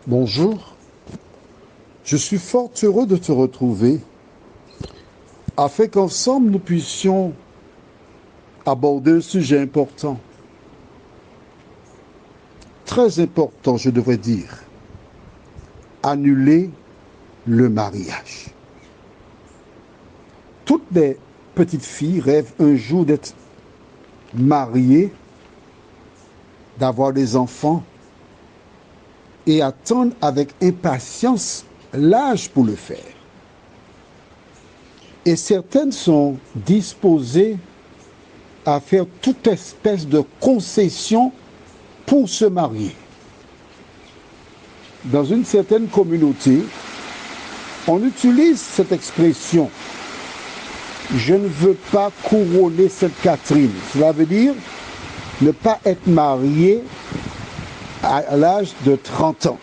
Bonjour, je suis fort heureux de te retrouver afin qu'ensemble nous puissions aborder un sujet important, très important je devrais dire, annuler le mariage. Toutes les petites filles rêvent un jour d'être mariées, d'avoir des enfants et attendent avec impatience l'âge pour le faire. Et certaines sont disposées à faire toute espèce de concession pour se marier. Dans une certaine communauté, on utilise cette expression « je ne veux pas couronner cette Catherine ». Cela veut dire ne pas être marié à l'âge de 30 ans.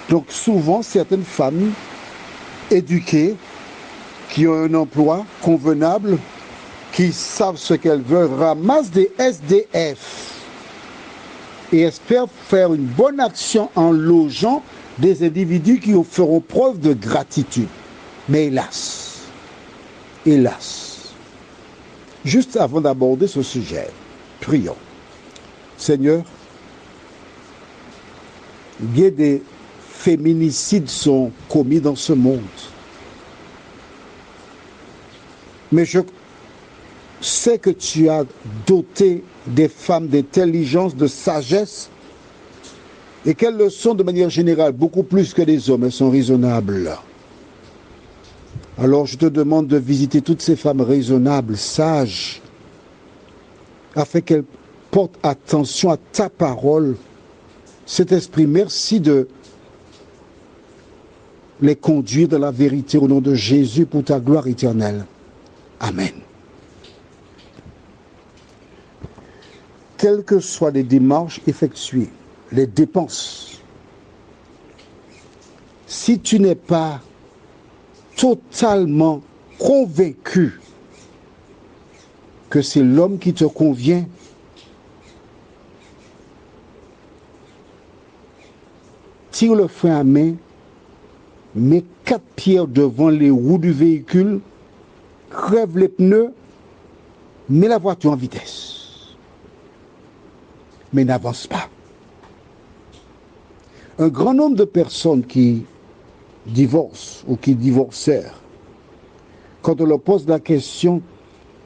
Donc souvent, certaines femmes éduquées, qui ont un emploi convenable, qui savent ce qu'elles veulent, ramassent des SDF et espèrent faire une bonne action en logeant des individus qui feront preuve de gratitude. Mais hélas, juste avant d'aborder ce sujet, prions. Seigneur, bien des féminicides sont commis dans ce monde. Mais je sais que tu as doté des femmes d'intelligence, de sagesse, et qu'elles le sont de manière générale, beaucoup plus que les hommes, elles sont raisonnables. Alors je te demande de visiter toutes ces femmes raisonnables, sages, afin qu'elles portent attention à ta parole. Saint-Esprit, merci de les conduire dans la vérité au nom de Jésus pour ta gloire éternelle. Amen. Quelles que soient les démarches effectuées, les dépenses, si tu n'es pas totalement convaincu que c'est l'homme qui te convient, tire le frein à main, mets 4 pierres devant les roues du véhicule, crève les pneus, mets la voiture en vitesse. Mais n'avance pas. Un grand nombre de personnes qui divorcent ou qui divorcèrent, quand on leur pose la question,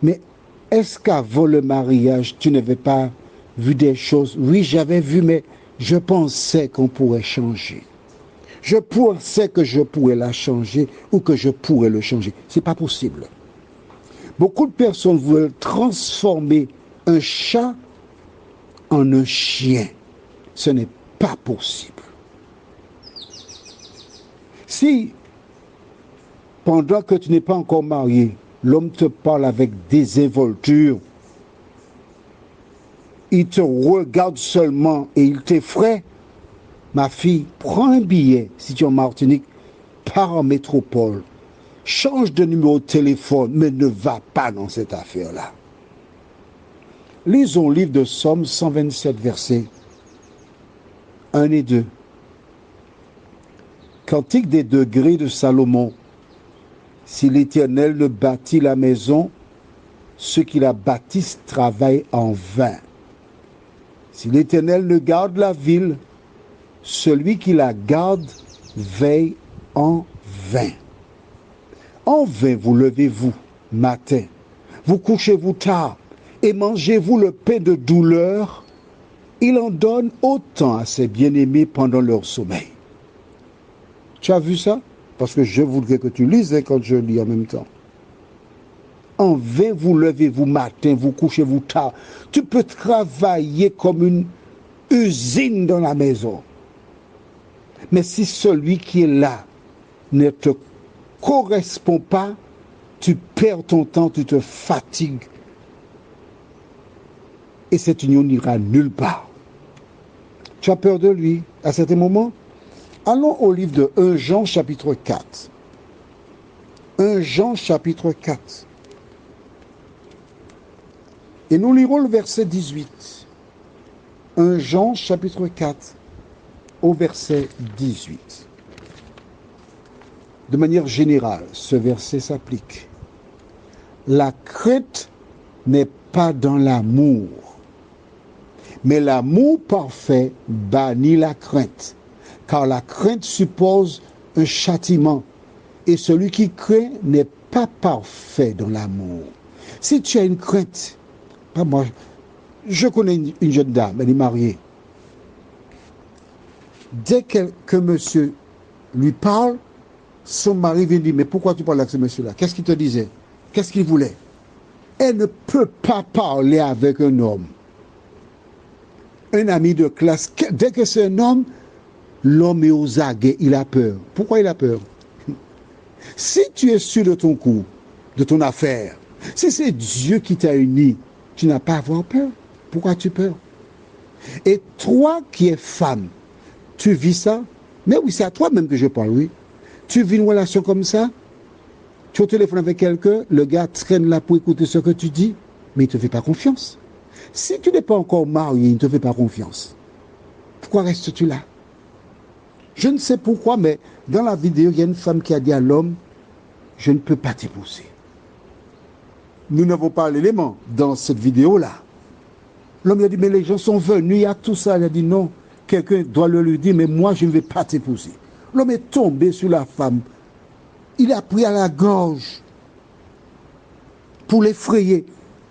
mais est-ce qu'avant le mariage, tu n'avais pas vu des choses? Oui, j'avais vu, mais je pensais qu'on pourrait changer. Je pensais que je pourrais la changer ou que je pourrais le changer. Ce n'est pas possible. Beaucoup de personnes veulent transformer un chat en un chien. Ce n'est pas possible. Si, pendant que tu n'es pas encore marié, l'homme te parle avec désinvolture, il te regarde seulement et il t'effraie, ma fille, prends un billet, si tu es en Martinique, pars en métropole, change de numéro de téléphone, mais ne va pas dans cette affaire-là. Lisons le livre de Psaume 127, versets 1 et 2. Cantique des degrés de Salomon. Si l'Éternel ne bâtit la maison, ceux qui la bâtissent travaillent en vain. Si l'Éternel ne garde la ville, celui qui la garde veille en vain. En vain vous levez-vous matin, vous couchez-vous tard, et mangez-vous le pain de douleur. Il en donne autant à ses bien-aimés pendant leur sommeil. Tu as vu ça? Parce que je voudrais que tu lises quand je lis en même temps. En vain vous levez-vous matin, vous couchez-vous tard. Tu peux travailler comme une usine dans la maison. Mais si celui qui est là ne te correspond pas, tu perds ton temps, tu te fatigues. Et cette union n'ira nulle part. Tu as peur de lui à certains moments? Allons au livre de 1 Jean chapitre 4. 1 Jean chapitre 4. Et nous lirons le verset 18. 1 Jean chapitre 4. au verset 18. De manière générale, ce verset s'applique. La crainte n'est pas dans l'amour, mais l'amour parfait bannit la crainte, car la crainte suppose un châtiment, et celui qui craint n'est pas parfait dans l'amour. Si tu as une crainte, pas moi, je connais une jeune dame, elle est mariée. Dès que monsieur lui parle, son mari vient dire, mais pourquoi tu parles avec ce monsieur-là? Qu'est-ce qu'il te disait? Qu'est-ce qu'il voulait? Elle ne peut pas parler avec un homme. Un ami de classe, dès que c'est un homme, l'homme est aux aguets, il a peur. Pourquoi il a peur? Si tu es sûr de ton coup, de ton affaire, si c'est Dieu qui t'a uni, tu n'as pas à avoir peur. Pourquoi as-tu peur? Et toi qui es femme, tu vis ça? Mais oui, c'est à toi-même que je parle, oui. Tu vis une relation comme ça? Tu es au téléphone avec quelqu'un, le gars traîne là pour écouter ce que tu dis, mais il ne te fait pas confiance. Si tu n'es pas encore marié, il ne te fait pas confiance. Pourquoi restes-tu là? Je ne sais pourquoi, mais dans la vidéo, il y a une femme qui a dit à l'homme, je ne peux pas t'épouser. Nous n'avons pas l'élément dans cette vidéo-là. L'homme a dit, mais les gens sont venus, il y a tout ça. Il a dit, non, quelqu'un doit le lui dire, mais moi, je ne vais pas t'épouser. L'homme est tombé sur la femme. Il a pris à la gorge pour l'effrayer.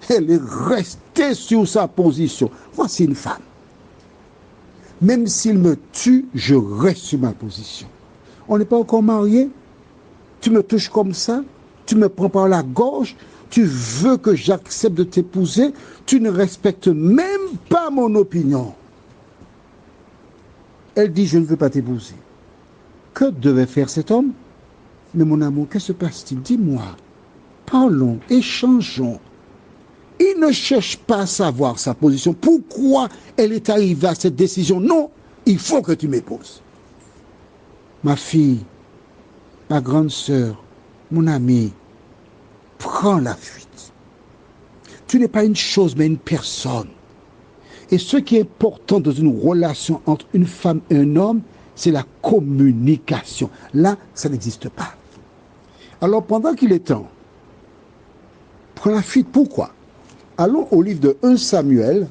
Elle est restée sur sa position. Voici une femme. Même s'il me tue, je reste sur ma position. On n'est pas encore mariés. Tu me touches comme ça. Tu me prends par la gorge. Tu veux que j'accepte de t'épouser. Tu ne respectes même pas mon opinion. Elle dit, je ne veux pas t'épouser. Que devait faire cet homme? Mais mon amour, qu'est-ce qui se passe-t-il? Dis-moi. Parlons, échangeons. Il ne cherche pas à savoir sa position. Pourquoi elle est arrivée à cette décision? Non, il faut que tu m'épouses. Ma fille, ma grande sœur, mon ami, prends la fuite. Tu n'es pas une chose, mais une personne. Et ce qui est important dans une relation entre une femme et un homme, c'est la communication. Là, ça n'existe pas. Alors, pendant qu'il est temps, prends la fuite. Pourquoi? Allons au livre de 1 Samuel,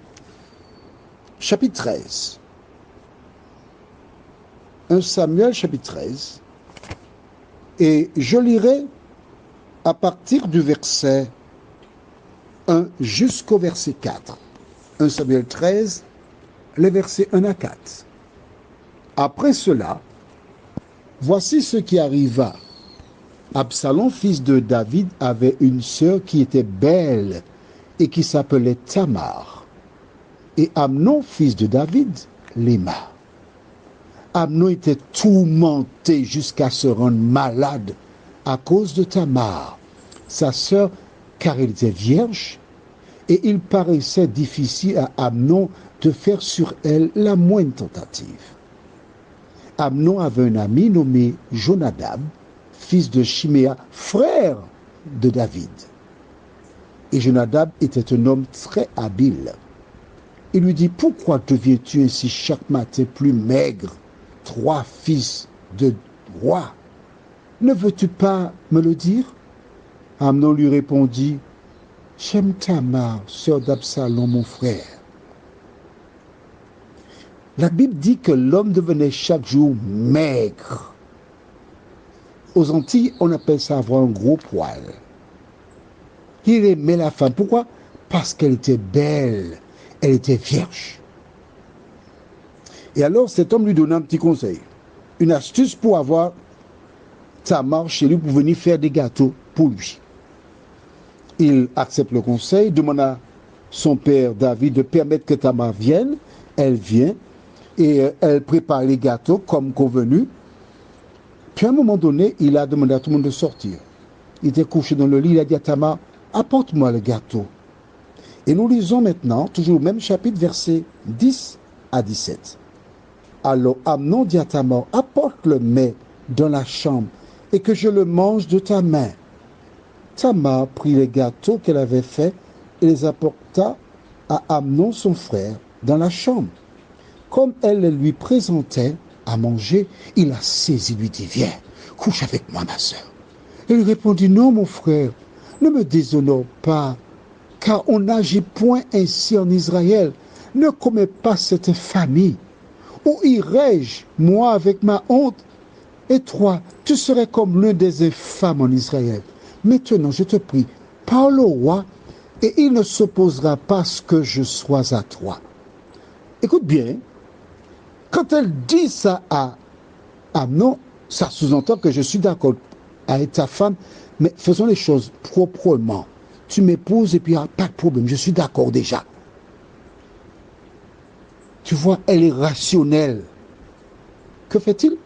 chapitre 13. 1 Samuel, chapitre 13. Et je lirai à partir du verset 1 jusqu'au verset 4. 1 Samuel 13, les versets 1 à 4. Après cela, voici ce qui arriva. Absalom, fils de David, avait une sœur qui était belle et qui s'appelait Tamar. Et Amnon, fils de David, l'aima. Amnon était tourmenté jusqu'à se rendre malade à cause de Tamar, sa sœur, car elle était vierge, et il paraissait difficile à Amnon de faire sur elle la moindre tentative. Amnon avait un ami nommé Jonadab, fils de Chiméa, frère de David. Et Jonadab était un homme très habile. Il lui dit, pourquoi deviens-tu ainsi chaque matin plus maigre, 3 fils de roi? Ne veux-tu pas me le dire? Amnon lui répondit, j'aime Tamar, sœur d'Absalom, mon frère. La Bible dit que l'homme devenait chaque jour maigre. Aux Antilles, on appelle ça avoir un gros poil. Il aimait la femme. Pourquoi? Parce qu'elle était belle, elle était vierge. Et alors cet homme lui donna un petit conseil, une astuce pour avoir Tamar chez lui pour venir faire des gâteaux pour lui. Il accepte le conseil, demande à son père David de permettre que Tamar vienne. Elle vient et elle prépare les gâteaux comme convenu. Puis à un moment donné, il a demandé à tout le monde de sortir. Il était couché dans le lit, il a dit à Tamar, apporte-moi le gâteau. Et nous lisons maintenant, toujours le même chapitre, versets 10 à 17. Alors Amnon dit à Tamar, apporte le mets dans la chambre et que je le mange de ta main. Tamar prit les gâteaux qu'elle avait faits et les apporta à Amnon son frère dans la chambre. Comme elle les lui présentait, à manger, il la saisit, lui dit, viens, couche avec moi, ma sœur. Elle lui répondit, non, mon frère, ne me déshonore pas, car on n'agit point ainsi en Israël. Ne commets pas cette infamie. Où irais-je, moi, avec ma honte? Et toi, tu serais comme l'un des infâmes en Israël. Maintenant, je te prie, parle au roi, et il ne s'opposera pas à ce que je sois à toi. Écoute bien, quand elle dit ça à Amnon, ça sous-entend que je suis d'accord à être ta femme, mais faisons les choses proprement. Tu m'épouses et puis pas de problème, je suis d'accord déjà. Tu vois, elle est rationnelle. Que fait-il?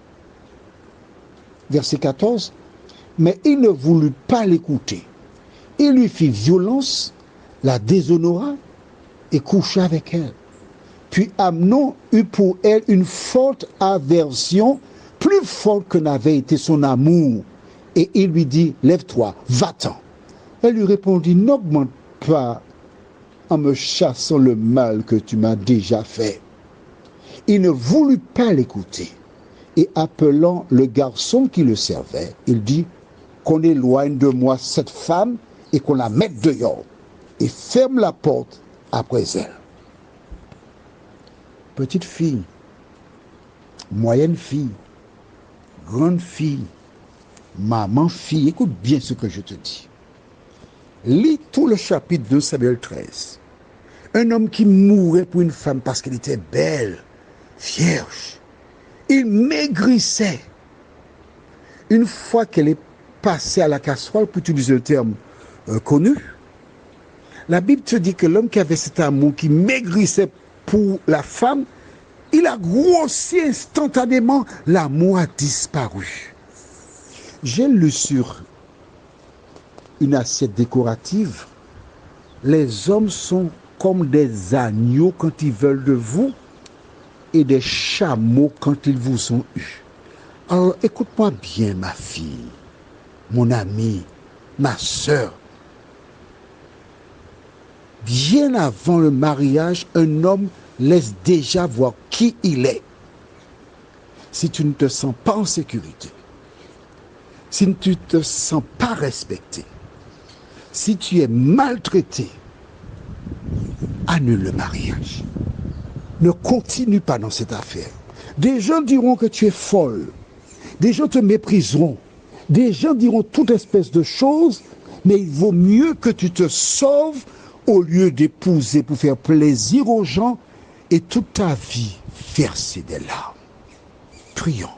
Verset 14. Mais il ne voulut pas l'écouter. Il lui fit violence, la déshonora et coucha avec elle. Puis Amnon eut pour elle une forte aversion, plus forte que n'avait été son amour. Et il lui dit, lève-toi, va-t'en. Elle lui répondit, n'augmente pas en me chassant le mal que tu m'as déjà fait. Il ne voulut pas l'écouter. Et appelant le garçon qui le servait, il dit, qu'on éloigne de moi cette femme et qu'on la mette dehors. Et ferme la porte après elle. Petite fille, moyenne fille, grande fille, maman fille, écoute bien ce que je te dis. Lis tout le chapitre de Samuel 13. Un homme qui mourait pour une femme parce qu'elle était belle, vierge. Il maigrissait. Une fois qu'elle est passée à la casserole, pour utiliser le terme connu, la Bible te dit que l'homme qui avait cet amour, qui maigrissait pour la femme, il a grossi instantanément, l'amour a disparu. J'ai lu sur une assiette décorative, les hommes sont comme des agneaux quand ils veulent de vous et des chameaux quand ils vous ont eu. Alors écoute-moi bien, ma fille, mon amie, ma sœur. Bien avant le mariage, un homme laisse déjà voir qui il est. Si tu ne te sens pas en sécurité, si tu ne te sens pas respecté, si tu es maltraité, annule le mariage. Ne continue pas dans cette affaire. Des gens diront que tu es folle. Des gens te mépriseront. Des gens diront toute espèce de choses, mais il vaut mieux que tu te sauves au lieu d'épouser pour faire plaisir aux gens et toute ta vie verser des larmes. Prions.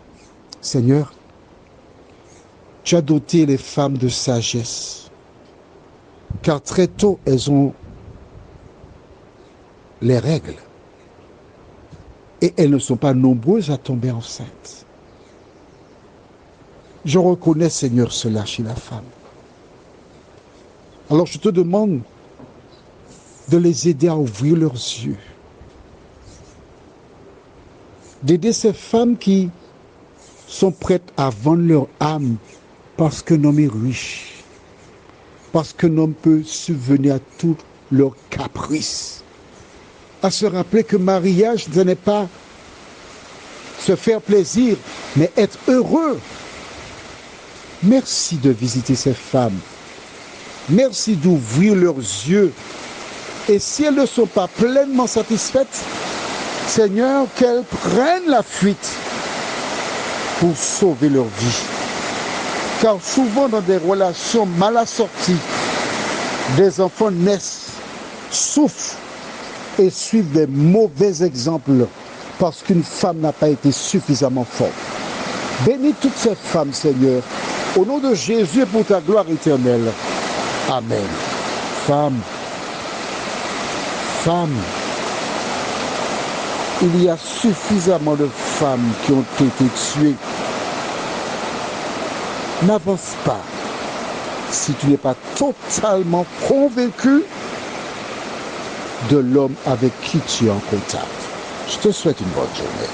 Seigneur, tu as doté les femmes de sagesse, car très tôt elles ont les règles et elles ne sont pas nombreuses à tomber enceintes. Je reconnais, Seigneur, cela chez la femme. Alors je te demande de les aider à ouvrir leurs yeux, d'aider ces femmes qui sont prêtes à vendre leur âme parce qu'un homme est riche, parce qu'un homme peut subvenir à tous leurs caprices, à se rappeler que mariage, ce n'est pas se faire plaisir, mais être heureux. Merci de visiter ces femmes. Merci d'ouvrir leurs yeux. Et si elles ne sont pas pleinement satisfaites, Seigneur, qu'elles prennent la fuite pour sauver leur vie. Car souvent dans des relations mal assorties, des enfants naissent, souffrent et suivent des mauvais exemples parce qu'une femme n'a pas été suffisamment forte. Bénis toutes ces femmes, Seigneur, au nom de Jésus et pour ta gloire éternelle. Amen. Femme, il y a suffisamment de femmes qui ont été tuées. N'avance pas si tu n'es pas totalement convaincu de l'homme avec qui tu es en contact. Je te souhaite une bonne journée.